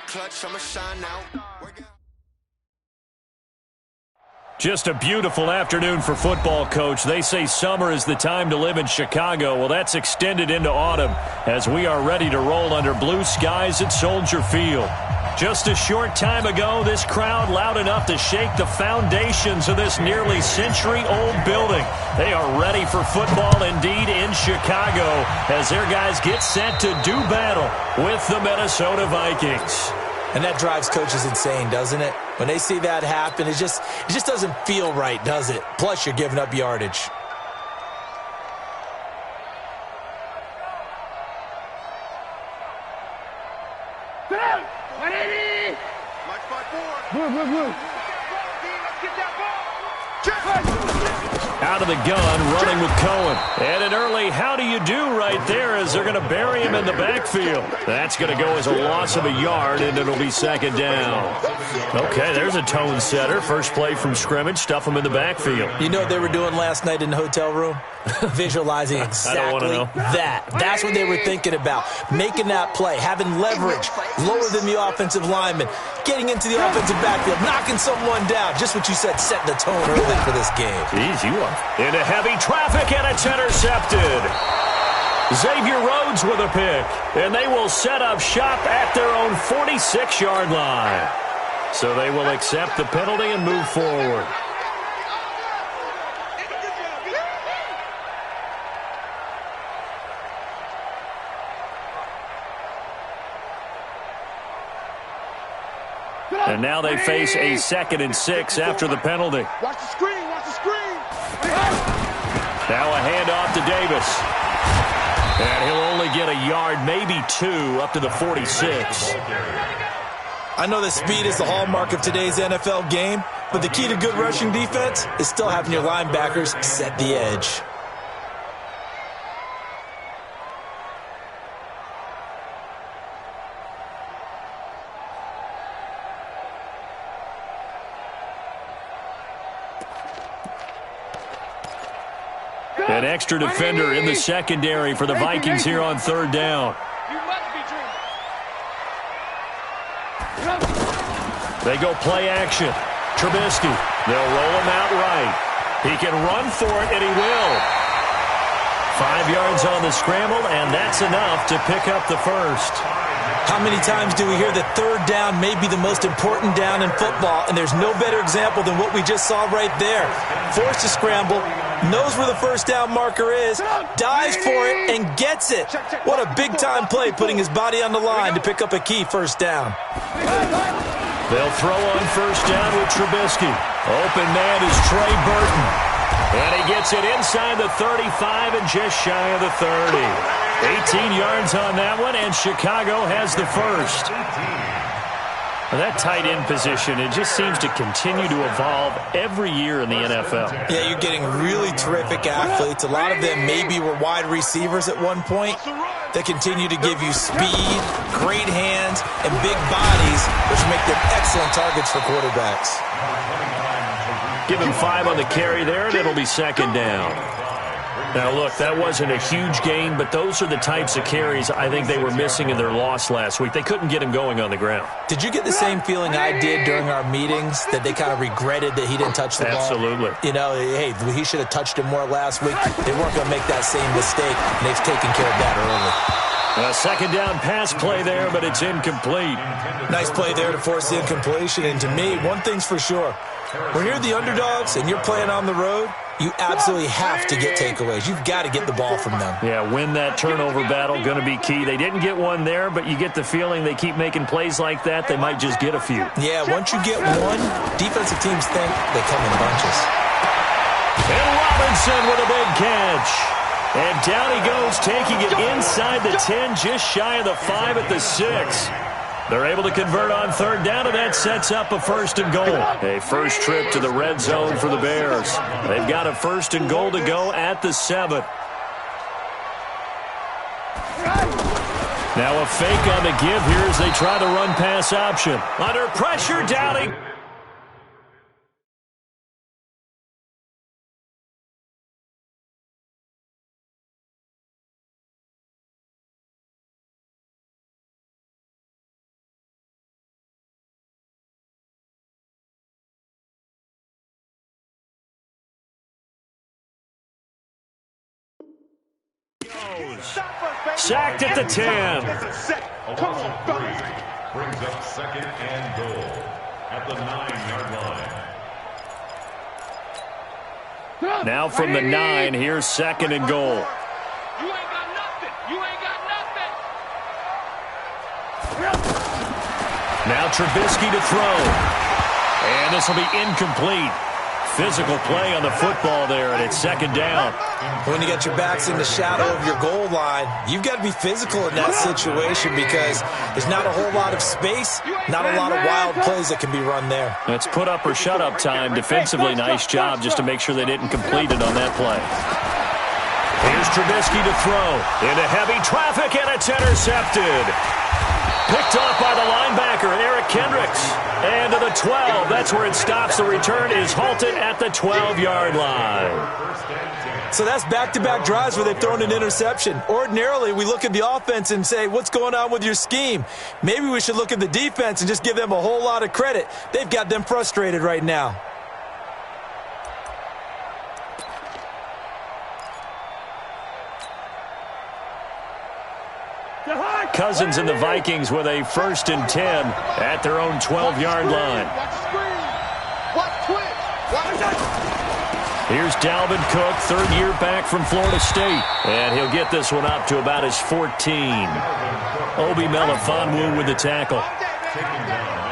clutch, I'ma shine out. Just a beautiful afternoon for football, Coach. They say summer is the time to live in Chicago. Well, that's extended into autumn as we are ready to roll under blue skies at Soldier Field. Just a short time ago, this crowd loud enough to shake the foundations of this nearly century-old building. They are ready for football indeed in Chicago as their guys get set to do battle with the Minnesota Vikings. And that drives coaches insane, doesn't it? When they see that happen, it just doesn't feel right, does it? Plus, you're giving up yardage. Out of the gun, running with Cohen. And an early how do you do right there as they're going to bury him in the backfield. That's going to go as a loss of a yard, and it'll be second down. Okay, there's a tone setter. First play from scrimmage, stuff him in the backfield. You know what they were doing last night in the hotel room? Visualizing exactly that. That's what they were thinking about. Making that play, having leverage, lower than the offensive lineman, getting into the offensive backfield, knocking someone down. Just what you said, setting the tone early for this game. Jeez, you are. Into heavy traffic, and it's intercepted. Xavier Rhodes with a pick, and they will set up shop at their own 46-yard line. So they will accept the penalty and move forward. And now they face a 2nd and 6 after the penalty. Watch the screen, watch the screen. Now a handoff to Davis. And he'll only get a yard, maybe 2, up to the 46. I know that speed is the hallmark of today's NFL game, but the key to good rushing defense is still having your linebackers set the edge. An extra defender in the secondary for the Vikings here on 3rd down. They go play action. Trubisky. They'll roll him out right. He can run for it, and he will. 5 yards on the scramble, and that's enough to pick up the first. How many times do we hear that 3rd down may be the most important down in football, and there's no better example than what we just saw right there. Forced to scramble, knows where the first down marker is, dives for it, and gets it. What a big-time play, putting his body on the line to pick up a key first down. They'll throw on first down with Trubisky. Open man is Trey Burton. And he gets it inside the 35 and just shy of the 30. 18 yards on that one, and Chicago has the first. Well, that tight end position, it just seems to continue to evolve every year in the NFL. Yeah, you're getting really terrific athletes. A lot of them maybe were wide receivers at one point. They continue to give you speed, great hands, and big bodies, which make them excellent targets for quarterbacks. Give him 5 on the carry there, and it'll be second down. Now, look, that wasn't a huge gain, but those are the types of carries I think they were missing in their loss last week. They couldn't get him going on the ground. Did you get the same feeling I did during our meetings, that they kind of regretted that he didn't touch the ball? Absolutely. You know, hey, he should have touched him more last week. They weren't going to make that same mistake, and they've taken care of that early. A second down pass play there, but it's incomplete. Nice play there to force the incompletion, and to me, one thing's for sure. When you're the underdogs and you're playing on the road, you absolutely have to get takeaways. You've got to get the ball from them. Yeah, win that turnover battle, going to be key. They didn't get one there, but you get the feeling they keep making plays like that, they might just get a few. Yeah, once you get one, defensive teams think they come in bunches. And Robinson with a big catch. And down he goes, taking it inside the 10, just shy of the 5 at the 6. They're able to convert on 3rd down, and that sets up a 1st and goal. A first trip to the red zone for the Bears. They've got a 1st and goal to go at the 7. Now a fake on the give here as they try the run-pass option. Under pressure, Downing. goes. Sacked at the 10. Come on, fellas. Brings up second and goal at the 9-yard line. Now from the 9, here's second and goal. You ain't got nothing. You ain't got nothing. Now Trubisky to throw. And this will be incomplete. Physical play on the football there, and it's second down. When you got your backs in the shadow of your goal line, you've got to be physical in that situation because there's not a whole lot of space, not a lot of wild plays that can be run there. It's put up or shut up time. Defensively, nice job just to make sure they didn't complete it on that play. Here's Trubisky to throw. Into heavy traffic, and it's intercepted. Picked off by the linebacker, Eric Kendricks. And to the 12. That's where it stops. The return is halted at the 12-yard line. So that's back-to-back drives where they've thrown an interception. Ordinarily, we look at the offense and say, what's going on with your scheme? Maybe we should look at the defense and just give them a whole lot of credit. They've got them frustrated right now. Cousins and the Vikings with a 1st and 10 at their own 12-yard line. Here's Dalvin Cook, 3rd year back from Florida State. And he'll get this one up to about his 14. Obi Melifonwu with the tackle.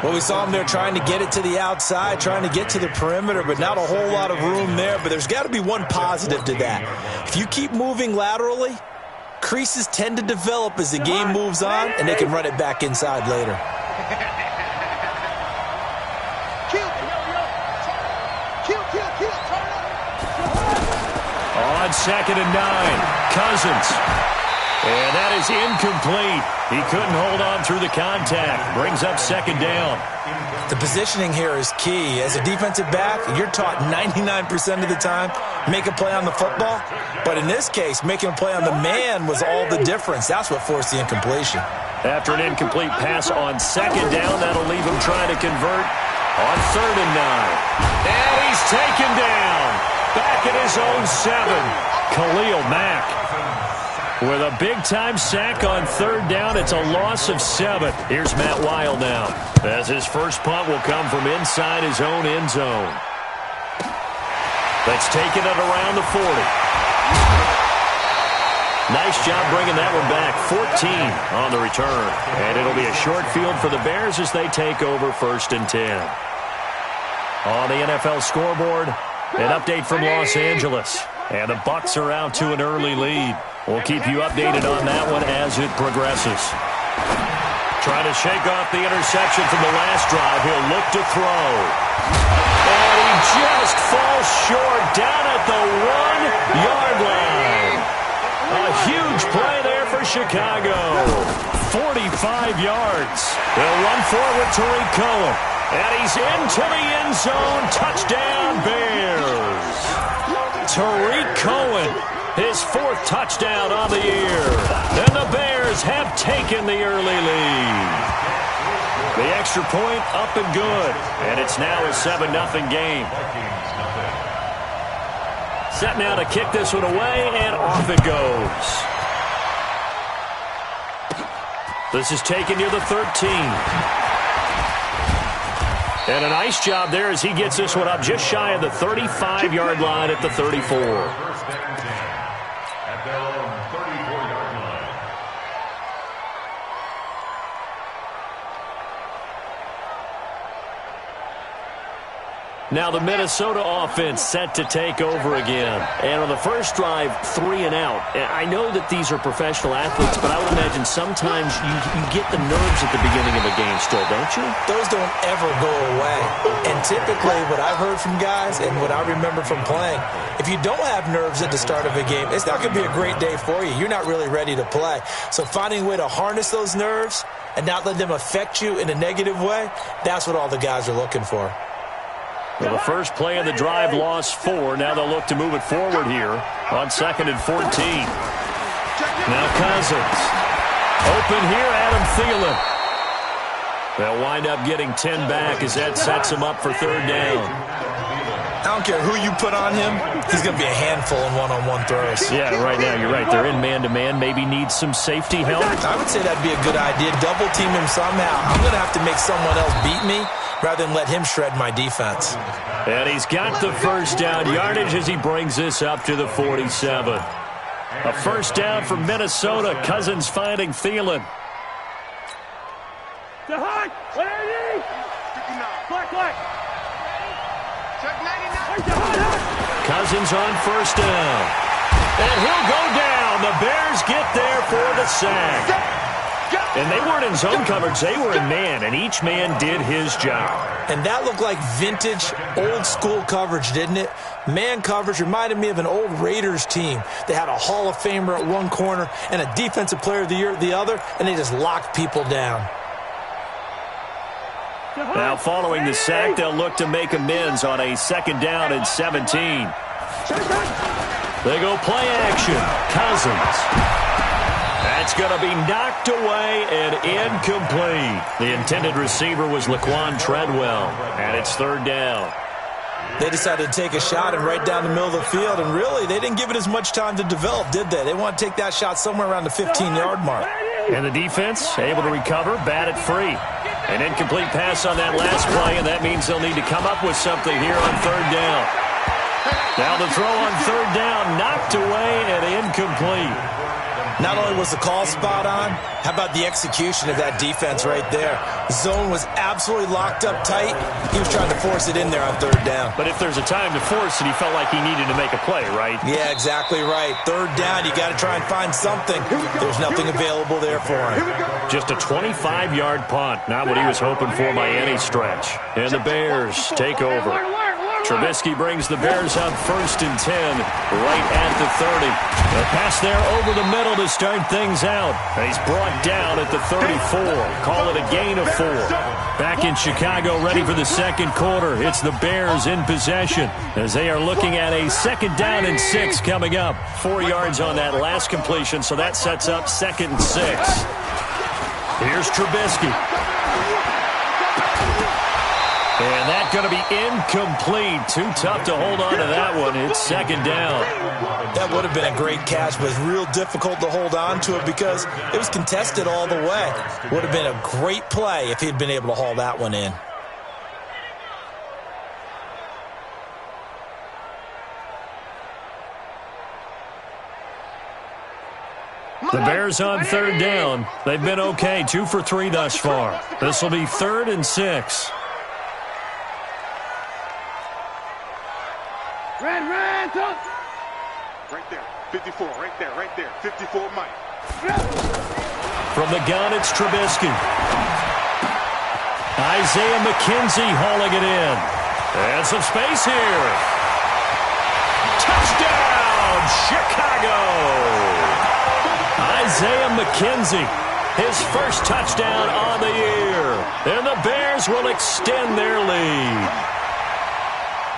Well, we saw him there trying to get it to the outside, trying to get to the perimeter, but not a whole lot of room there. But there's got to be one positive to that. If you keep moving laterally, creases tend to develop as the game moves on, and they can run it back inside later. On 2nd and 9, Cousins. And that is incomplete. He couldn't hold on through the contact. Brings up 2nd down. The positioning here is key. As a defensive back, you're taught 99% of the time, make a play on the football. But in this case, making a play on the man was all the difference. That's what forced the incompletion. After an incomplete pass on 2nd down, that'll leave him trying to convert on 3rd and 9. And he's taken down. Back at his own 7. Khalil Mack with a big-time sack on 3rd down. It's a loss of 7. Here's Matt Weil now, as his first punt will come from inside his own end zone. That's taken it around the 40. Nice job bringing that one back. 14 on the return. And it'll be a short field for the Bears as they take over 1st and 10. On the NFL scoreboard, an update from Los Angeles. And the Bucs are out to an early lead. We'll keep you updated on that one as it progresses. Trying to shake off the interception from the last drive. He'll look to throw. And he just falls short down at the 1-yard line. A huge play there for Chicago. 45 yards. They'll run forward to Tariq Cohen. And he's into the end zone. Touchdown, Bears. Tariq Cohen, his 4th touchdown on the year. And the Bears have taken the early lead. The extra point up and good. And it's now a 7-0 game. Set now to kick this one away, and off it goes. This is taken near the 13. And a nice job there as he gets this one up just shy of the 35-yard line at the 34. At their own 34-yard line. Now the Minnesota offense set to take over again. And on the first drive, 3 and out. I know that these are professional athletes, but I would imagine sometimes you get the nerves at the beginning of a game still, don't you? Those don't ever go away. And typically what I've heard from guys and what I remember from playing, if you don't have nerves at the start of a game, it's not going to be a great day for you. You're not really ready to play. So finding a way to harness those nerves and not let them affect you in a negative way, that's what all the guys are looking for. Well, the first play of the drive lost 4. Now they'll look to move it forward here on 2nd and 14. Now Cousins. Open here, Adam Thielen. They'll wind up getting 10 back as that sets them up for 3rd down. I don't care who you put on him, he's going to be a handful in one-on-one throws. Yeah, right now you're right. They're in man-to-man. Maybe need some safety help. I would say that'd be a good idea. Double team him somehow. I'm going to have to make someone else beat me rather than let him shred my defense. And he's got the first down yardage as he brings this up to the 47. A first down for Minnesota. Cousins finding Thielen. GoHard, 180. Black. Check 99. Cousins on first down. And he'll go down. The Bears get there for the sack. And they weren't in zone coverage. They were in man, and each man did his job. And that looked like vintage, old-school coverage, didn't it? Man coverage reminded me of an old Raiders team. They had a Hall of Famer at one corner and a Defensive Player of the Year at the other, and they just locked people down. Now, following the sack, they'll look to make amends on a second down and 17. They go play action. Cousins. That's going to be knocked away and incomplete. The intended receiver was Laquan Treadwell, and it's third down. They decided to take a shot and right down the middle of the field, and really, they didn't give it as much time to develop, did they? They want to take that shot somewhere around the 15-yard mark. And the defense able to recover, bat it free. An incomplete pass on that last play, and that means they'll need to come up with something here on third down. Now the throw on third down, knocked away and incomplete. Not only was the call spot on, how about the execution of that defense right there? Zone was absolutely locked up tight. He was trying to force it in there on third down. But if there's a time to force it, he felt like he needed to make a play, right? Yeah, exactly right. Third down, you got to try and find something. There's nothing available there for him. Just a 25-yard punt, not what he was hoping for by any stretch. And the Bears take over. Trubisky brings the Bears up 1st and 10, right at the 30. The pass there over the middle to start things out. He's brought down at the 34. Call it a gain of 4. Back in Chicago, ready for the second quarter. It's the Bears in possession as they are looking at a second down and 6 coming up. 4 yards on that last completion, so that sets up 2nd and 6. Here's Trubisky. And that's going to be incomplete. Too tough to hold on to that one. It's second down. That would have been a great catch, but it's real difficult to hold on to it because it was contested all the way. Would have been a great play if he'd been able to haul that one in. The Bears on third down. They've been okay. 2 for 3 thus far. This will be 3rd and 6. Ran, touch. Right there. 54. Right there. 54, Mike. From the gun, it's Trubisky. Isaiah McKenzie hauling it in. And some space here. Touchdown, Chicago! Isaiah McKenzie, his first touchdown on the year. And the Bears will extend their lead.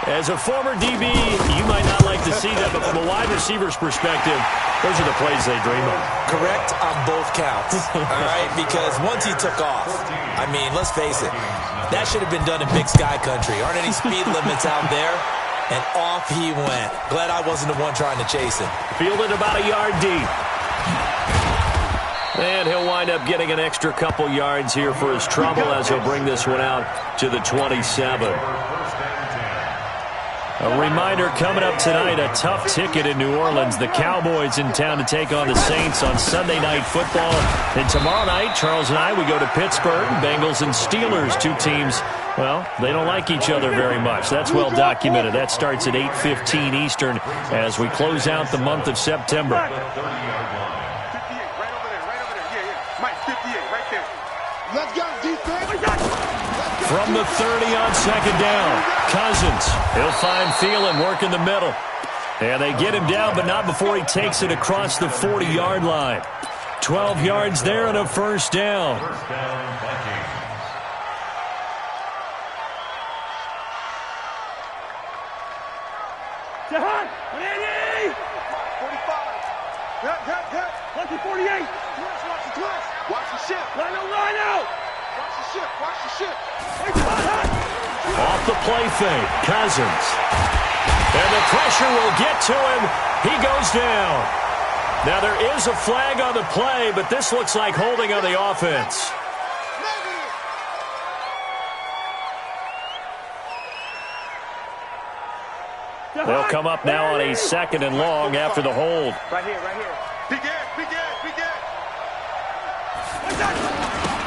As a former DB, you might not like to see that, but from a wide receiver's perspective, those are the plays they dream of. Correct on both counts, all right? Because once he took off, I mean, let's face it, that should have been done in Big Sky Country. Aren't any speed limits out there? And off he went. Glad I wasn't the one trying to chase him. Fielded about a yard deep. And he'll wind up getting an extra couple yards here for his trouble as he'll bring this one out to the 27. A reminder coming up tonight, a tough ticket in New Orleans. The Cowboys in town to take on the Saints on Sunday Night Football. And tomorrow night, Charles and I, we go to Pittsburgh. Bengals and Steelers, 2 teams, well, they don't like each other very much. That's well documented. That starts at 8:15 Eastern as we close out the month of September. 58, right over there. Yeah. Mike, 58, right there. Let's go, defense. From the 30 on second down, Cousins. He'll find Thielen working the middle. And they get him down, but not before he takes it across the 40-yard line. 12 yards there and a first down. GoHard, 180. 45. Hit. Lucky 48. Watch the ship. Line out. Watch the ship. Off the play fake, Cousins. And the pressure will get to him. He goes down. Now, there is a flag on the play, but this looks like holding on the offense. They'll come up now on a 2nd and long after the hold. Right here, right here. Begin.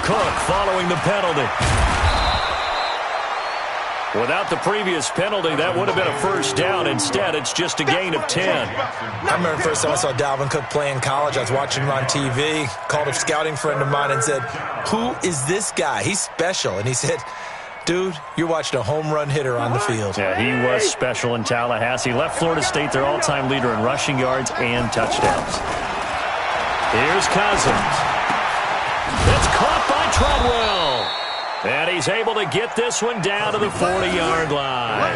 Cook following the penalty. Without the previous penalty, that would have been a first down. Instead, it's just a gain of 10. I remember the first time I saw Dalvin Cook play in college. I was watching him on TV, called a scouting friend of mine and said, "Who is this guy? He's special." And he said, "Dude, you're watching a home run hitter on the field." Yeah, he was special in Tallahassee. Left Florida State their all-time leader in rushing yards and touchdowns. Here's Cousins. It's caught by Treadwell. And he's able to get this one down to the 40-yard line.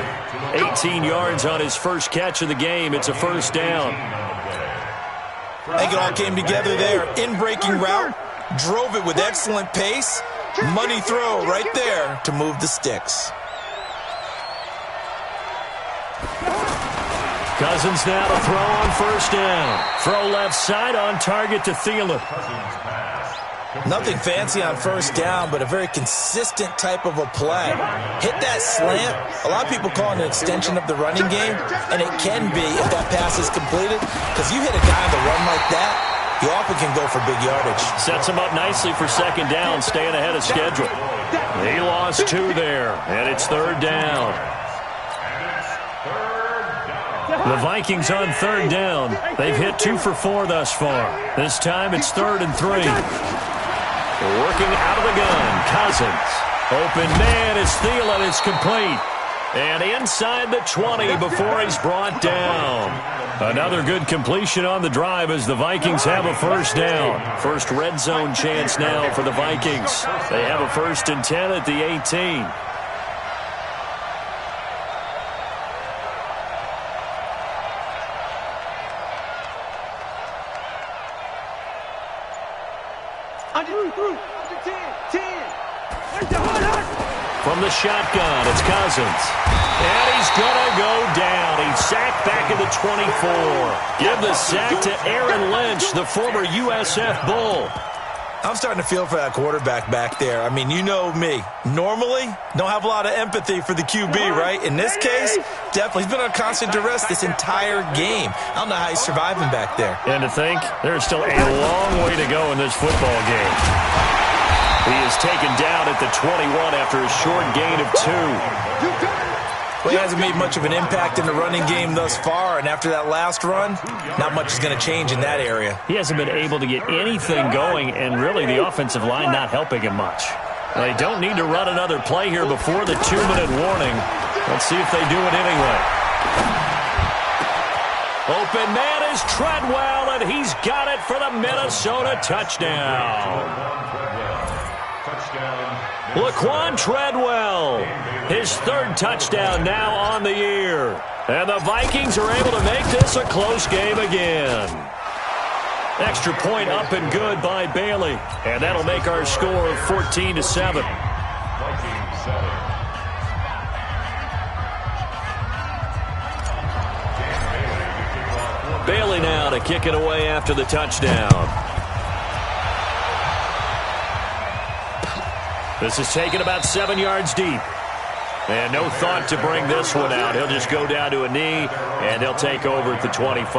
18 yards on his first catch of the game. It's a first down. I think it all came together there. In-breaking route, drove it with excellent pace. Money throw right there to move the sticks. Cousins now to throw on first down. Throw left side on target to Thielen. Nothing fancy on first down, but a very consistent type of a play. Hit that slant. A lot of people call it an extension of the running game, and it can be if that pass is completed, because you hit a guy on the run like that, you often can go for big yardage. Sets him up nicely for second down, staying ahead of schedule. He lost 2 there, and it's third down. The Vikings on third down. They've hit 2 for 4 thus far. This time it's 3rd and 3. Working out of the gun, Cousins. Open man is Thielen. It's complete. And inside the 20 before he's brought down. Another good completion on the drive as the Vikings have a first down. First red zone chance now for the Vikings. They have a 1st and 10 at the 18. From the shotgun, it's Cousins. And he's going to go down. He's sacked back at the 24. Give the sack to Aaron Lynch, the former USF Bull. I'm starting to feel for that quarterback back there. I mean, you know me. Normally, don't have a lot of empathy for the QB, right? In this case, definitely. He's been on constant duress this entire game. I don't know how he's surviving back there. And to think, there's still a long way to go in this football game. He is taken down at the 21 after a short gain of 2. Well, he hasn't made much of an impact in the running game thus far, and after that last run, not much is going to change in that area. He hasn't been able to get anything going, and really the offensive line not helping him much. They don't need to run another play here before the 2-minute warning. Let's see if they do it anyway. Open man is Treadwell, and he's got it for the Minnesota touchdown. Laquan Treadwell, his 3rd touchdown now on the year. And the Vikings are able to make this a close game again. Extra point up and good by Bailey. And that'll make our score 14-7. Bailey now to kick it away after the touchdown. This is taken about 7 yards deep. And no thought to bring this one out. He'll just go down to a knee, and he'll take over at the 25.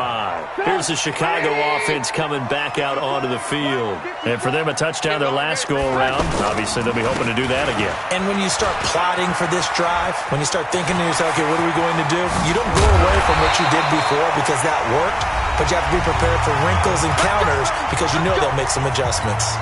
Here's the Chicago offense coming back out onto the field. And for them, a touchdown their last go-around. Obviously, they'll be hoping to do that again. And when you start plotting for this drive, when you start thinking to yourself, okay, what are we going to do? You don't go away from what you did before because that worked, but you have to be prepared for wrinkles and counters because you know they'll make some adjustments.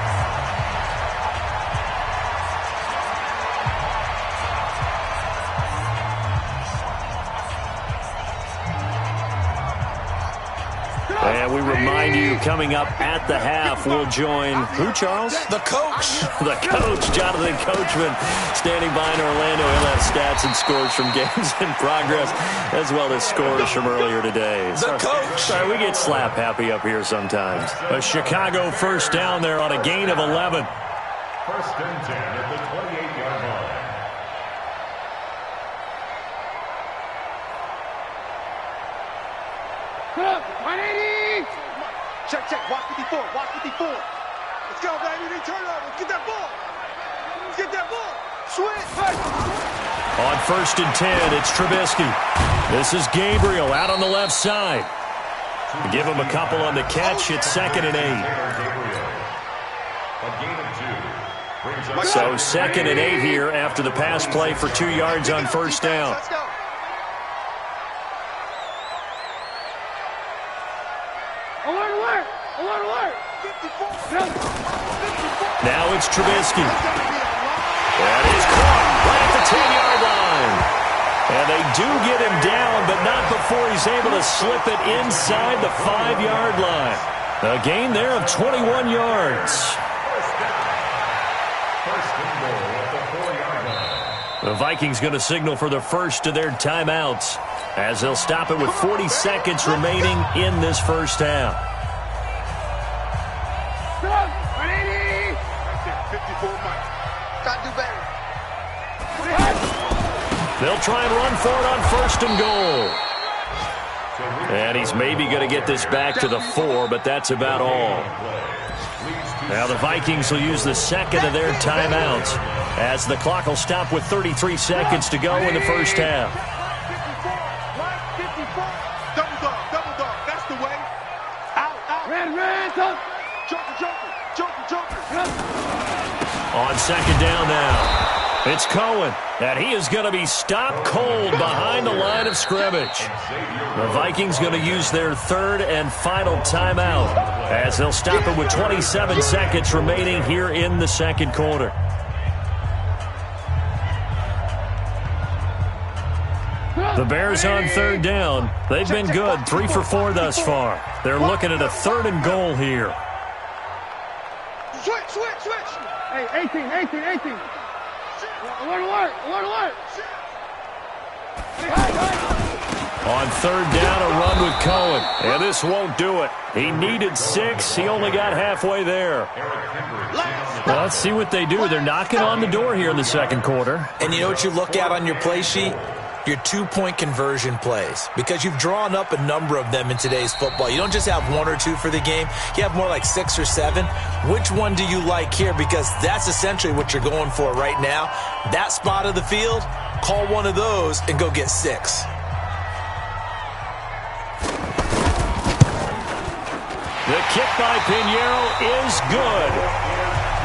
And we remind you, coming up at the half, we'll join who, Charles? The coach. The coach, Jonathan Coachman, standing by in Orlando. He'll have stats and scores from games in progress, as well as scores from earlier today. The coach. Sorry, we get slap happy up here sometimes. A Chicago first down there on a gain of 11. 1st and 10 at the 28-yard line. 180. Check, check. Watch 54. Watch 54. Let's go, baby. They turn over. Let's get that ball. Let's get that ball. Switch. On 1st and 10, it's Trubisky. This is Gabriel out on the left side. Give him a couple on the catch. It's 2nd and 8. So 2nd and 8 here after the pass play for 2 yards on 1st down. Let's go. Alert, alert. Alert, alert. 54. Now it's Trubisky. That is caught right at the 10-yard line. And they do get him down, but not before he's able to slip it inside the 5-yard line. A gain there of 21 yards. The Vikings going to signal for the first of their timeouts as they'll stop it with 40 seconds remaining in this first half. 180. 54 Mike. Gotta do better. They'll try and run for it on 1st and goal. And he's maybe going to get this back to the 4, but that's about all. Now the Vikings will use the 2nd of their timeouts as the clock will stop with 33 seconds to go in the first half. 54. Double dog. That's the way. Out. Red, up. Joker. On 2nd down now. It's Cohen, and he is going to be stopped cold behind the line of scrimmage. The Vikings going to use their 3rd and final timeout as they'll stop it with 27 seconds remaining here in the 2nd quarter. The Bears on 3rd down. They've been good, 3 for 4 thus far. They're looking at a 3rd and goal here. Switch. Hey, 18. Alert. On 3rd down, a run with Cohen. And this won't do it. He needed 6. He only got halfway there. Well, let's see what they do. They're knocking on the door here in the 2nd quarter. And you know what you look at on your play sheet? Your 2-point conversion plays, because you've drawn up a number of them in today's football. You don't just have 1 or 2 for the game. You have more like 6 or 7. Which one do you like here? Because that's essentially what you're going for right now. That spot of the field, call one of those and go get 6. The kick by Pinheiro is good.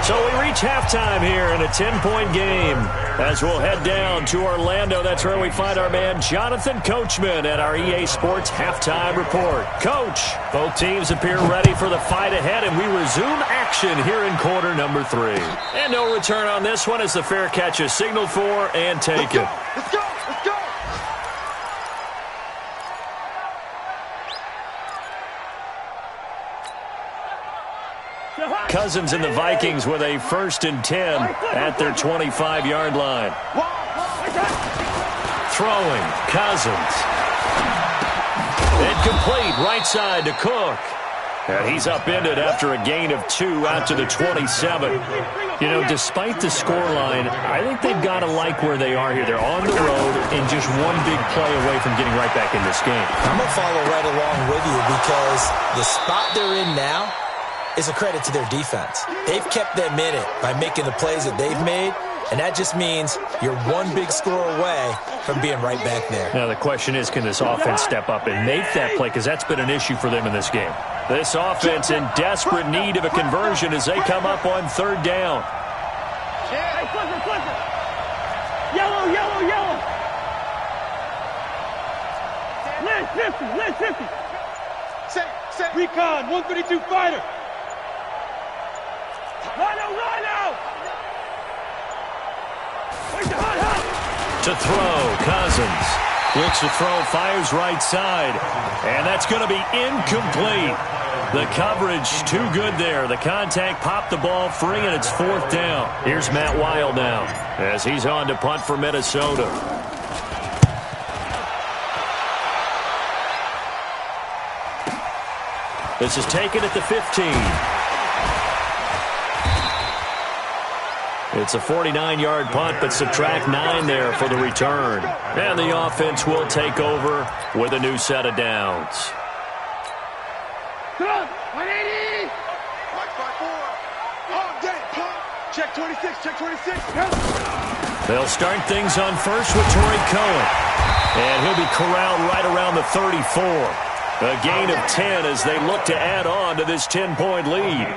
So we reach halftime here in a 10-point game as we'll head down to Orlando. That's where we find our man Jonathan Coachman at our EA Sports Halftime Report. Coach, both teams appear ready for the fight ahead, and we resume action here in quarter number 3. And no return on this one as the fair catch is signaled for and taken. Let's go. Cousins and the Vikings with a 1st and 10 at their 25-yard line. Throwing, Cousins. Incomplete, right side to Cook. And he's upended after a gain of 2 out to the 27. You know, despite the scoreline, I think they've got to like where they are here. They're on the road and just one big play away from getting right back in this game. I'm going to follow right along with you because the spot they're in now is a credit to their defense. They've kept them in it by making the plays that they've made, and that just means you're one big score away from being right back there. Now the question is, can this offense step up and make that play? Because that's been an issue for them in this game. This offense in desperate need of a conversion as they come up on 3rd down. Hey, Clifford. Yellow. Lynch 50. Say. Recon, 132 fighter. Rhino. To throw, Cousins. Looks to throw, fires right side. And that's going to be incomplete. The coverage too good there. The contact popped the ball free, and it's 4th down. Here's Matt Wild now as he's on to punt for Minnesota. This is taken at the 15. It's a 49-yard punt, but subtract 9 there for the return. And the offense will take over with a new set of downs. 180. Mike 5-4. Oh, dang, pump. Check 26, check 26. They'll start things on first with Torrey Cohen. And he'll be corralled right around the 34. A gain of 10 as they look to add on to this 10-point lead.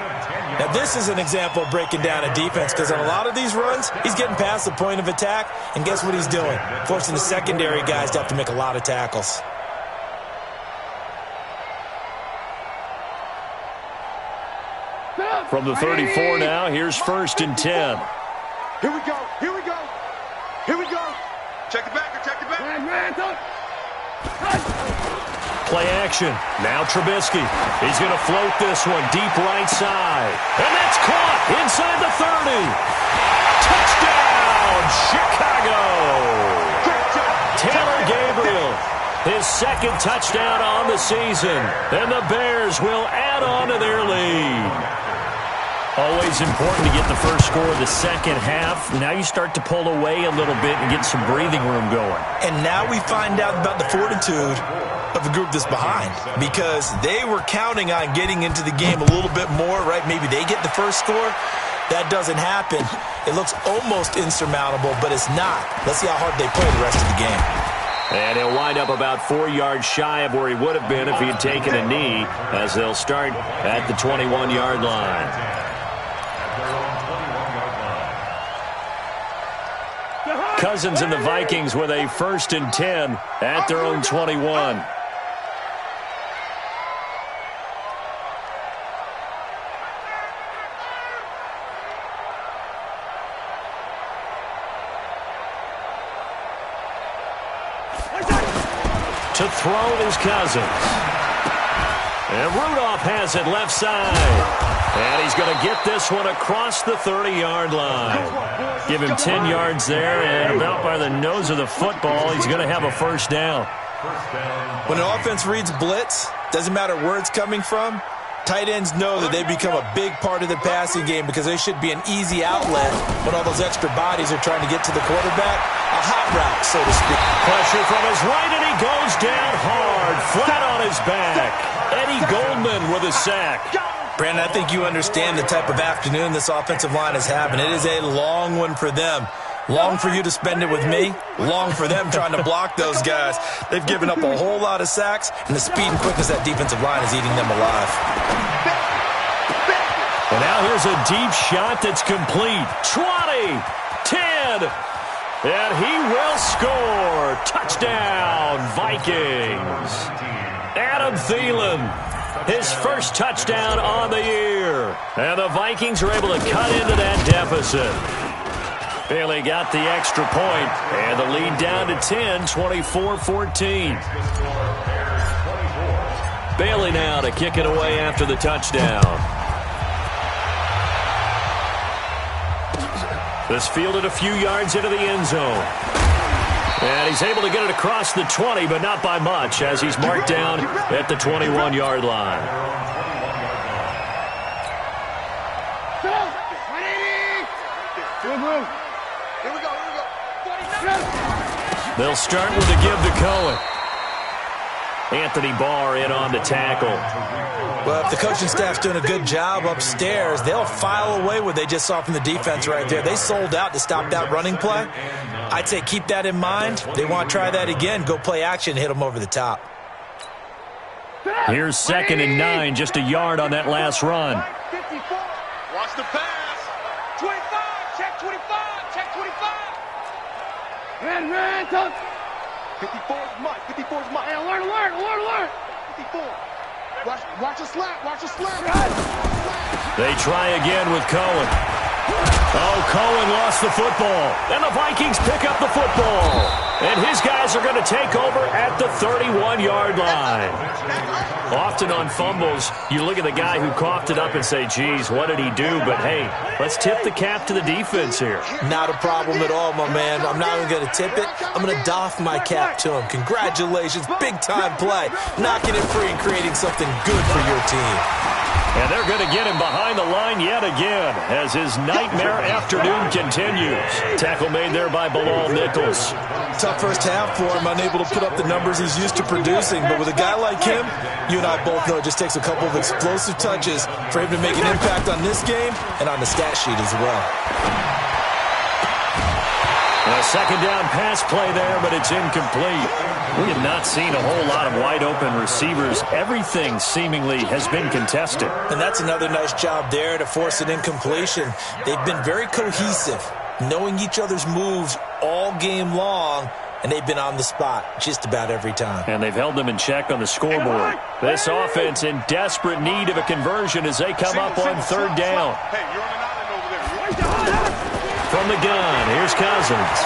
Now, this is an example of breaking down a defense because on a lot of these runs, he's getting past the point of attack, and guess what he's doing? Forcing the secondary guys to have to make a lot of tackles. From the 34 now, here's first and 10. Here we go, here we go. Here we go. Check it back, check it back. Play action. Now Trubisky. He's going to float this one deep right side. And that's caught inside the 30. Touchdown, Chicago. Taylor Gabriel, his second touchdown on the season. And the Bears will add on to their lead. Always important to get the first score of the second half. Now you start to pull away a little bit and get some breathing room going. And now we find out about the fortitude of the group that's behind because they were counting on getting into the game a little bit more, right? Maybe they get the first score. That doesn't happen. It looks almost insurmountable, but it's not. Let's see how hard they play the rest of the game. And he'll wind up about 4 yards shy of where he would have been if he had taken a knee as they'll start at the 21-yard line. Cousins and the Vikings with a first and 10 at their own 21. To throw is Cousins. And Rudolph has it left side. And he's going to get this one across the 30-yard line. Give him 10 yards there, and about by the nose of the football, he's going to have a first down. When an offense reads blitz, doesn't matter where it's coming from, tight ends know that they become a big part of the passing game because they should be an easy outlet when all those extra bodies are trying to get to the quarterback. A hot route, so to speak. Pressure from his right, and he goes down hard, flat on his back. Eddie Goldman with a sack. Brandon, I think you understand the type of afternoon this offensive line is having. It is a long one for them. Long for you to spend it with me. Long for them trying to block those guys. They've given up a whole lot of sacks, and the speed and quickness of that defensive line is eating them alive. And now here's a deep shot that's complete. 20, 10, and he will score. Touchdown, Vikings. Adam Thielen. His first touchdown on the year. And the Vikings are able to cut into that deficit. Bailey got the extra point, and the lead down to 10, 24-14. Bailey now to kick it away after the touchdown. This fielded a few yards into the end zone. And he's able to get it across the 20, but not by much, as he's marked down at the 21-yard line. They'll start with a give to Cohen. Anthony Barr in on the tackle. Well, if the coaching staff's doing a good job upstairs, they'll file away what they just saw from the defense right there. They sold out to stop that running play. I'd say keep that in mind. They want to try that again. Go play action, hit them over the top. Here's 2nd and 9, just a yard on that last run. Watch the pass. 25, check 25, check 25. Red, touch. 54 is Mike, 54 is Mike. Hey, alert. 54. Watch a slap, watch a slap. They try again with Cohen. Oh, Cohen lost the football. And the Vikings pick up the football. And his guys are going to take over at the 31-yard line. Often on fumbles, you look at the guy who coughed it up and say, geez, what did he do? But, hey, let's tip the cap to the defense here. Not a problem at all, my man. I'm not even going to tip it. I'm going to doff my cap to him. Congratulations. Big-time play. Knocking it free and creating something good for your team. And they're going to get him behind the line yet again as his nightmare afternoon continues. Tackle made there by Bilal Nichols. Tough first half for him, unable to put up the numbers he's used to producing. But with a guy like him, you and I both know it just takes a couple of explosive touches for him to make an impact on this game and on the stat sheet as well. A second down pass play there, but it's incomplete. We have not seen a whole lot of wide-open receivers. Everything seemingly has been contested. And that's another nice job there to force an incompletion. They've been very cohesive, knowing each other's moves all game long, and they've been on the spot just about every time. And they've held them in check on the scoreboard. This offense in desperate need of a conversion as they come up on third down. Hey, you're on an island over there. From the gun, here's Cousins.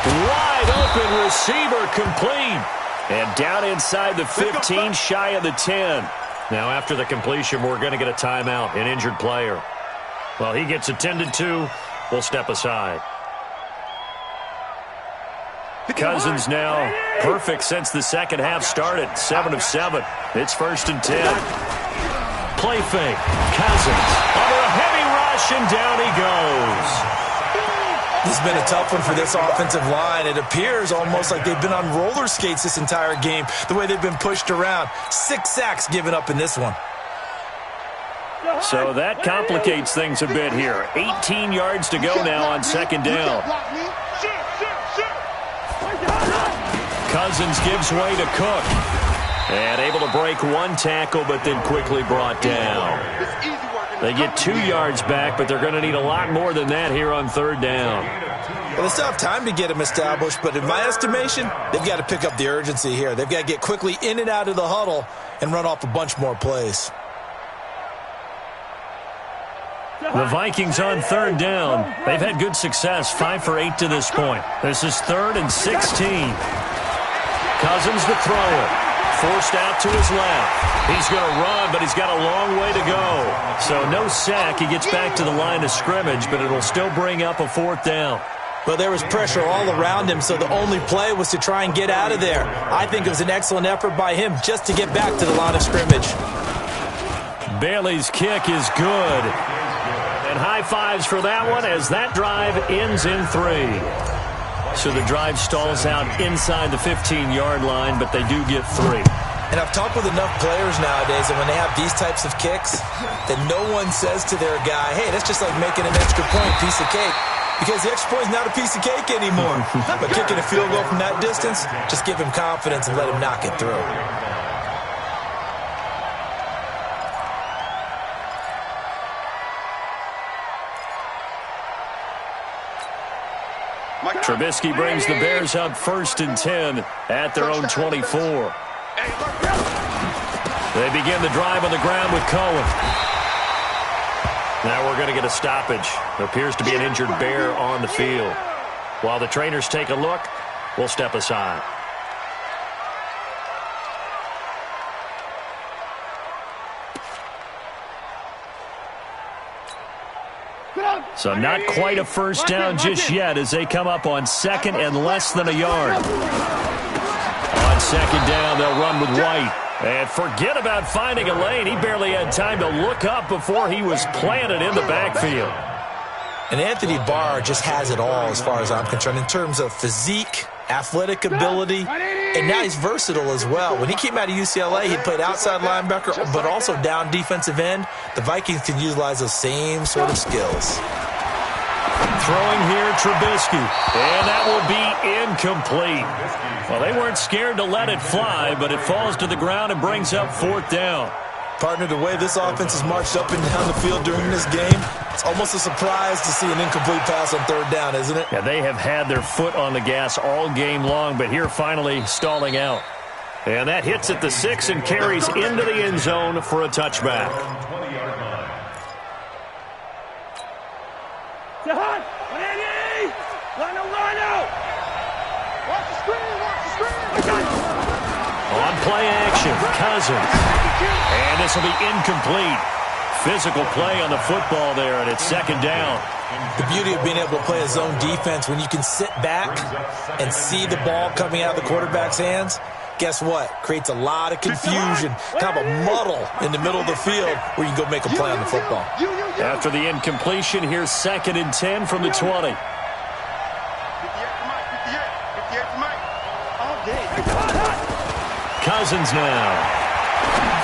Wide open receiver complete. And down inside the 15, shy of the 10. Now after the completion, we're going to get a timeout, an injured player. Well, he gets attended to. We'll step aside. Cousins now perfect since the second half started. 7 of 7. It's 1st and 10. Play fake. Cousins under a heavy rush, and down he goes. This has been a tough one for this offensive line. It appears almost like they've been on roller skates this entire game, the way they've been pushed around. 6 sacks given up in this one. So that complicates things a bit here. 18 yards to go now on second down. Cousins gives way to Cook. And able to break one tackle, but then quickly brought down. They get 2 yards back, but they're going to need a lot more than that here on third down. Well, they still have time to get him established, but in my estimation, they've got to pick up the urgency here. They've got to get quickly in and out of the huddle and run off a bunch more plays. The Vikings on third down. They've had good success, 5 for 8 to this point. This is 3rd and 16. Cousins to throw it. Forced out to his left. He's going to run, but he's got a long way to go. So no sack. He gets back to the line of scrimmage, but it'll still bring up a 4th down. Well, there was pressure all around him, so the only play was to try and get out of there. I think it was an excellent effort by him just to get back to the line of scrimmage. Bailey's kick is good. And high fives for that one as that drive ends in 3. So the drive stalls out inside the 15-yard line, but they do get 3. And I've talked with enough players nowadays, and when they have these types of kicks, that no one says to their guy, hey, that's just like making an extra point, piece of cake. Because the extra point is not a piece of cake anymore. But kicking a field goal from that distance, just give him confidence and let him knock it through. Trubisky brings the Bears up 1st and 10 at their own 24. They begin the drive on the ground with Cohen. Now we're going to get a stoppage. There appears to be an injured Bear on the field. While the trainers take a look, we'll step aside. So not quite a first down just yet as they come up on 2nd and less than a yard. On 2nd down, they'll run with White. And forget about finding a lane. He barely had time to look up before he was planted in the backfield. And Anthony Barr just has it all as far as I'm concerned in terms of physique, athletic ability, and now he's versatile as well. When he came out of UCLA, he played outside linebacker, but also down defensive end. The Vikings can utilize those same sort of skills. Throwing here, Trubisky, and that will be incomplete. Well, they weren't scared to let it fly, but it falls to the ground and brings up 4th down. Partner, the way this offense has marched up and down the field during this game, it's almost a surprise to see an incomplete pass on 3rd down, isn't it? Yeah, they have had their foot on the gas all game long, but here finally stalling out. And that hits at the 6 and carries into the end zone for a touchback. On play action, Cousins. And this will be incomplete. Physical play on the football there, and it's 2nd down. The beauty of being able to play a zone defense when you can sit back and see the ball coming out of the quarterback's hands, Guess what? Creates a lot of confusion, kind of a muddle in the middle of the field where you can go make a play on the football. After the incompletion, here's 2nd and 10 from the 20. Cousins now.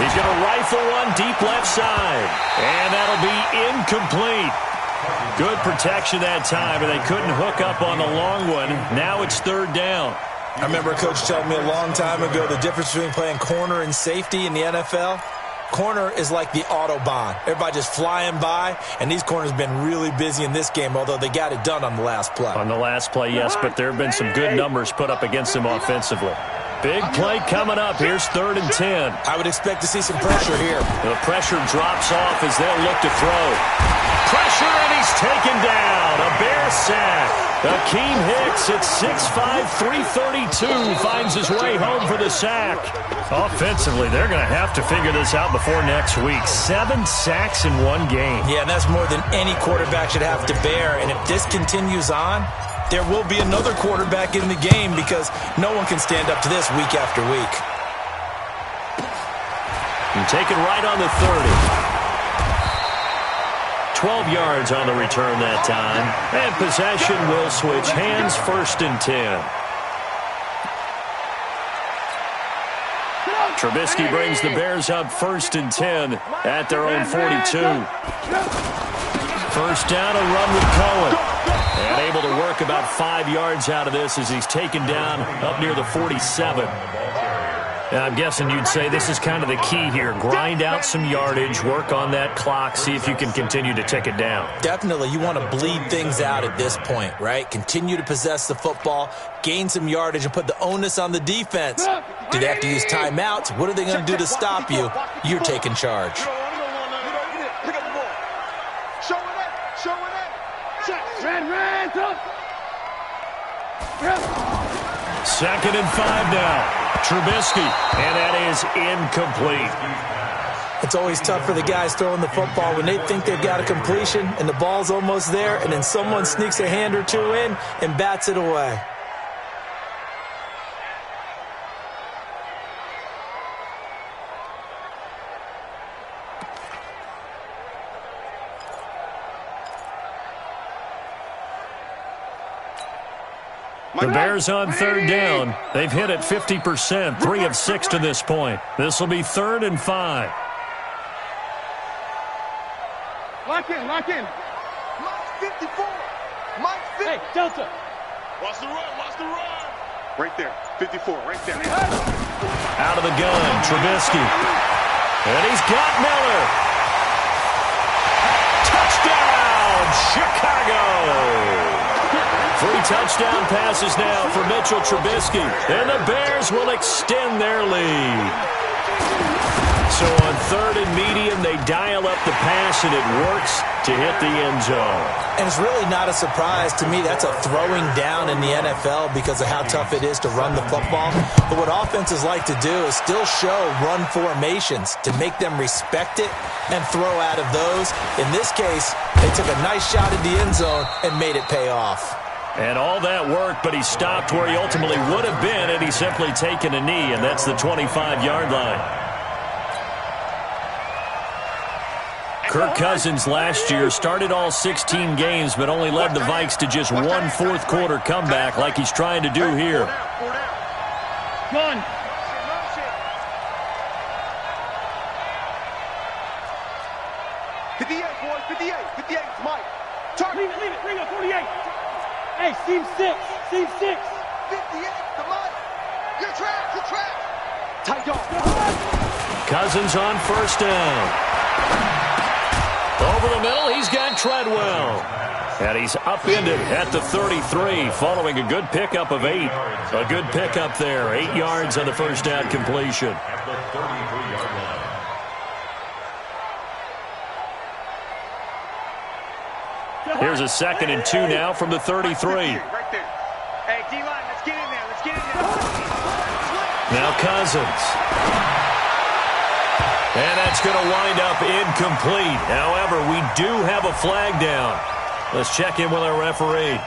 He's going to rifle one deep left side. And that'll be incomplete. Good protection that time, and they couldn't hook up on the long one. Now it's 3rd down. I remember a coach telling me a long time ago the difference between playing corner and safety in the NFL. Corner is like the Autobahn. Everybody just flying by, and these corners have been really busy in this game, although they got it done on the last play. On the last play, yes, but there have been some good numbers put up against them offensively. Big play coming up. Here's 3rd and 10. I would expect to see some pressure here. The pressure drops off as they'll look to throw. Pressure, and he's taken down. A Bear sack. Akeem Hicks at 6'5", 332 finds his way home for the sack. Offensively, they're going to have to figure this out before next week. 7 sacks in one game. Yeah, and that's more than any quarterback should have to bear. And if this continues on, there will be another quarterback in the game because no one can stand up to this week after week. And taken right on the 30. 12 yards on the return that time. And possession will switch hands. 1st and 10. Trubisky brings the Bears up 1st and 10 at their own 42. 1st down, a run with Cohen. And able to work about 5 yards out of this as he's taken down up near the 47. And I'm guessing you'd say this is kind of the key here. Grind out some yardage, work on that clock, see if you can continue to tick it down. Definitely. You want to bleed things out at this point, right? Continue to possess the football, gain some yardage, and put the onus on the defense. Do they have to use timeouts? What are they going to do to stop you? You're taking charge. Second and 5 now. Trubisky, and that is incomplete. It's always tough for the guys throwing the football when they think they've got a completion and the ball's almost there, and then someone sneaks a hand or two in and bats it away. The Bears on 3rd down. They've hit it 50%, 3 of 6 to this point. This will be 3rd and 5. Lock in, lock in. Mike 54. Mike 50. Hey, Delta. Watch the run, watch the run. Right there, 54, right there. Out of the gun, Trubisky. And he's got Miller. Touchdown, Chicago. 3 touchdown passes now for Mitchell Trubisky. And the Bears will extend their lead. So on 3rd and medium, they dial up the pass, and it works to hit the end zone. And it's really not a surprise to me. That's a throwing down in the NFL because of how tough it is to run the football. But what offenses like to do is still show run formations to make them respect it and throw out of those. In this case, they took a nice shot at the end zone and made it pay off. And all that worked, but he stopped where he ultimately would have been, and he's simply taken a knee, and that's the 25-yard line. Kirk Cousins last year started all 16 games, but only led the Vikes to just 1 fourth-quarter comeback like he's trying to do here. Gun. Mike. Leave it, bring up 48. Hey, seam 6, seam 6. 58 to Mike. You're trapped. Tight dog. Cousins on 1st down. Over the middle, he's got Treadwell. And he's upended at the 33 following a good pickup of 8. A good pickup there, 8 yards on the 1st down completion. At the 33-yard line. Here's a 2nd and 2 now from the 33. Right there. Hey, D-line, let's get in there. Now Cousins. And that's going to wind up incomplete. However, we do have a flag down. Let's check in with our referee.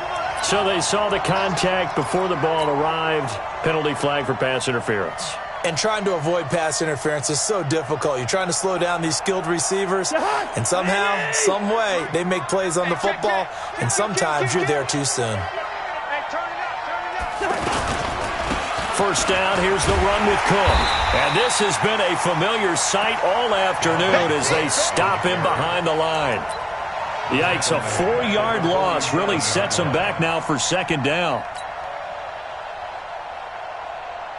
So they saw the contact before the ball arrived. Penalty flag for pass interference. And trying to avoid pass interference is so difficult. You're trying to slow down these skilled receivers, and somehow, some way, they make plays on the football, and sometimes you're there too soon. First down, here's the run with Cook. And this has been a familiar sight all afternoon as they stop him behind the line. Yikes, a 4-yard loss really sets him back now for second down.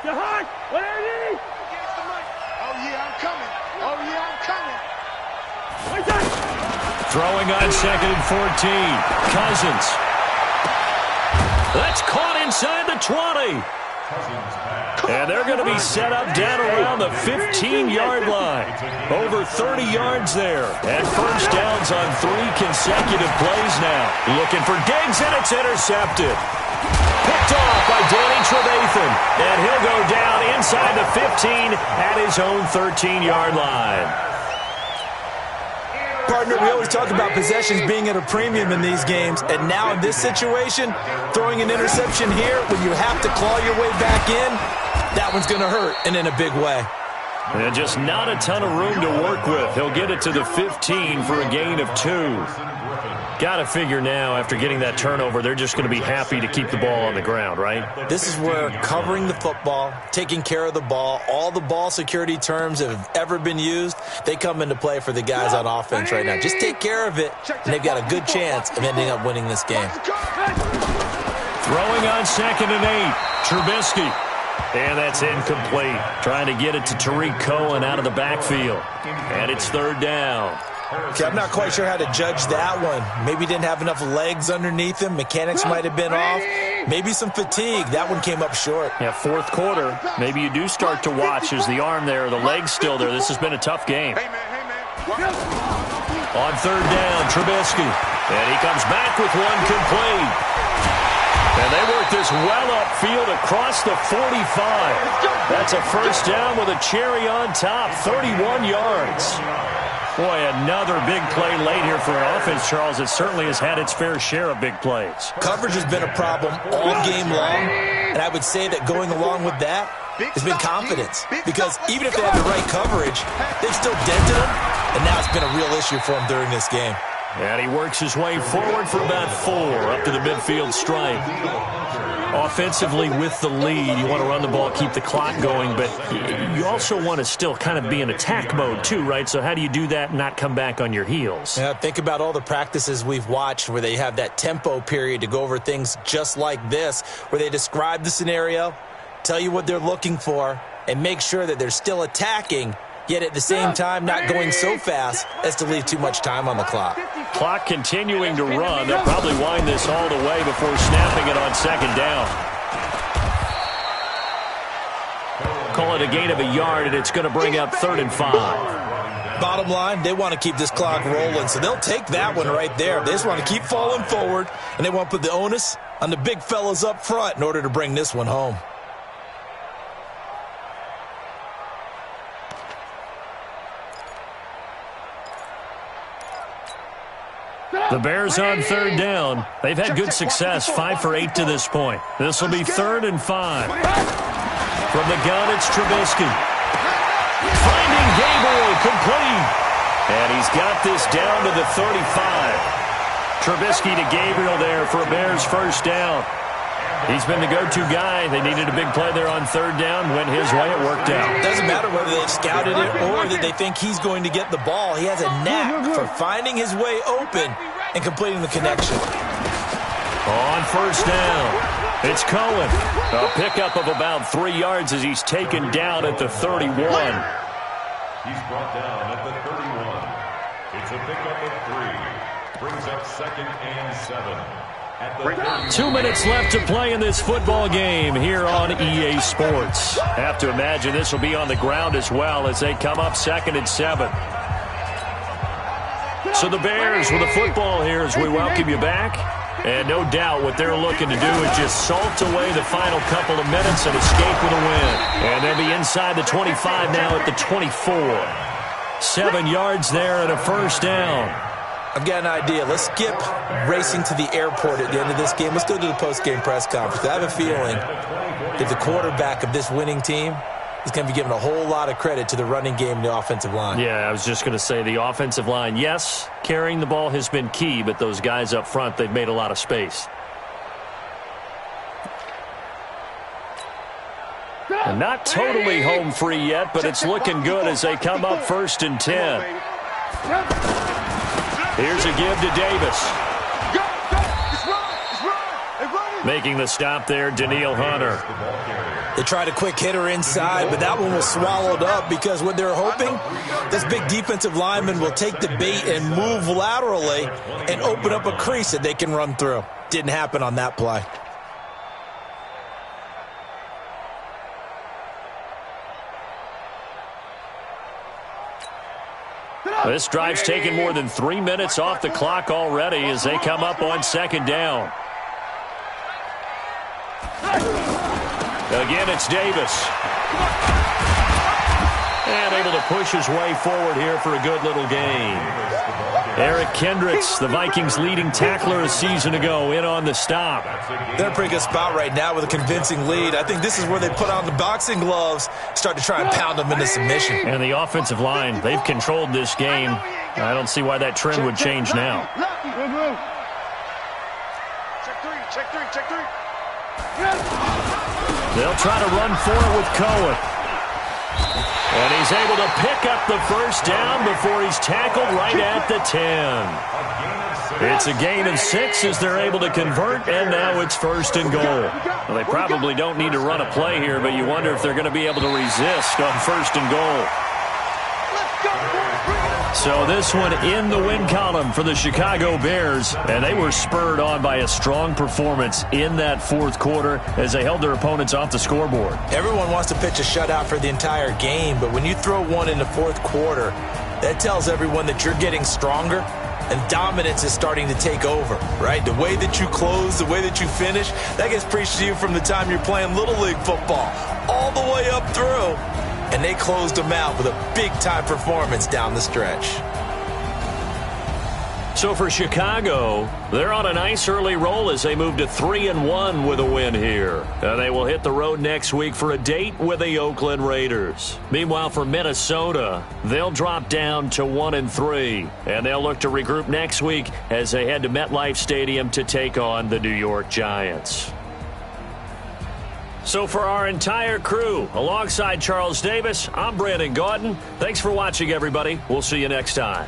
GoHard, what are you? Oh, yeah, I'm coming. Oh, yeah, I'm coming. Throwing on 2nd and 14. Cousins. That's caught inside the 20. And they're going to be set up down around the 15-yard line. Over 30 yards there. And first downs on 3 consecutive plays now. Looking for Diggs, and it's intercepted. Picked off by Danny Trevathan. And he'll go down inside the 15 at his own 13-yard line. Partner, we always talk about possessions being at a premium in these games, and now in this situation, throwing an interception here when you have to claw your way back in, that one's going to hurt, and in a big way. And just not a ton of room to work with. He'll get it to the 15 for a gain of 2. Got to figure now, after getting that turnover, they're just going to be happy to keep the ball on the ground, right? This is where covering the football, taking care of the ball, all the ball security terms that have ever been used, they come into play for the guys on offense right now. Just take care of it, and they've got a good chance of ending up winning this game. Throwing on 2nd and 8, Trubisky. And that's incomplete. Trying to get it to Tariq Cohen out of the backfield. And it's 3rd down. Okay, I'm not quite sure how to judge that one. Maybe didn't have enough legs underneath him. Mechanics might have been off. Maybe some fatigue. That one came up short. Yeah, 4th quarter. Maybe you do start to watch as the arm there, the leg's still there. This has been a tough game. On 3rd down, Trubisky. And he comes back with one complete. And they work this well upfield across the 45. That's a first down with a cherry on top, 31 yards. Boy, another big play late here for an offense, Charles. It certainly has had its fair share of big plays. Coverage has been a problem all game long, and I would say that going along with that has been confidence. Because even if they have the right coverage, they've still dented them, and now it's been a real issue for them during this game. And he works his way forward for about 4 up to the midfield stripe. Offensively with the lead, you want to run the ball, keep the clock going, but you also want to still kind of be in attack mode too, right? So how do you do that and not come back on your heels? Yeah, think about all the practices we've watched where they have that tempo period to go over things just like this, where they describe the scenario, tell you what they're looking for, and make sure that they're still attacking, yet at the same time not going so fast as to leave too much time on the clock. Clock continuing to run. They'll probably wind this all the way before snapping it on 2nd down. Call it a gain of a yard, and it's going to bring up 3rd and 5. Bottom line, they want to keep this clock rolling, so they'll take that one right there. They just want to keep falling forward, and they want to put the onus on the big fellas up front in order to bring this one home. The Bears on 3rd down. They've had good success, 5 for 8 to this point. This will be 3rd and 5. From the gun, it's Trubisky. Finding Gabriel, complete. And he's got this down to the 35. Trubisky to Gabriel there for a Bears first down. He's been the go-to guy. They needed a big play there on 3rd down. Went his way, it worked out. Doesn't matter whether they've scouted it or that they think he's going to get the ball. He has a knack for finding his way open and completing the connection. On 1st down, it's Cohen. A pickup of about 3 yards as he's taken down at the 31. He's brought down at the 31. It's a pickup of 3. Brings up 2nd and 7. 2 minutes left to play in this football game here on EA Sports. Have to imagine this will be on the ground as well as they come up 2nd and 7. So the Bears with the football here as we welcome you back. And no doubt what they're looking to do is just salt away the final couple of minutes and escape with a win. And they'll be inside the 25 now at the 24. 7 yards there and a first down. I've got an idea. Let's skip racing to the airport at the end of this game. Let's go to the post-game press conference. I have a feeling that the quarterback of this winning team is going to be given a whole lot of credit to the running game and the offensive line. Yeah, I was just going to say the offensive line, yes, carrying the ball has been key, but those guys up front, they've made a lot of space. And not totally home free yet, but it's looking good as they come up 1st and 10. Here's a give to Davis. Making the stop there, Daniil Hunter. They tried a quick hitter inside, but that one was swallowed up because what they're hoping, this big defensive lineman will take the bait and move laterally and open up a crease that they can run through. Didn't happen on that play. This drive's taken more than 3 minutes off the clock already as they come up on 2nd down. Again, it's Davis. And able to push his way forward here for a good little gain. Eric Kendricks, the Vikings' leading tackler a season ago, in on the stop. They're in a pretty good spot right now with a convincing lead. I think this is where they put on the boxing gloves, start to try and pound them into submission. And the offensive line, they've controlled this game. I don't see why that trend would change now. Check three. They'll try to run for it with Cohen. And he's able to pick up the 1st down before he's tackled right at the 10. It's a gain of 6 as they're able to convert, and now it's 1st and goal. Well, they probably don't need to run a play here, but you wonder if they're going to be able to resist on 1st and goal. So this one in the win column for the Chicago Bears, and they were spurred on by a strong performance in that 4th quarter as they held their opponents off the scoreboard. Everyone wants to pitch a shutout for the entire game, but when you throw one in the 4th quarter, that tells everyone that you're getting stronger and dominance is starting to take over, right? The way that you close, the way that you finish, that gets preached to you from the time you're playing Little League football all the way up through. And they closed them out with a big-time performance down the stretch. So for Chicago, they're on a nice early roll as they move to 3-1 with a win here. And they will hit the road next week for a date with the Oakland Raiders. Meanwhile, for Minnesota, they'll drop down to 1-3. And they'll look to regroup next week as they head to MetLife Stadium to take on the New York Giants. So for our entire crew, alongside Charles Davis, I'm Brandon Gaudin. Thanks for watching, everybody. We'll see you next time.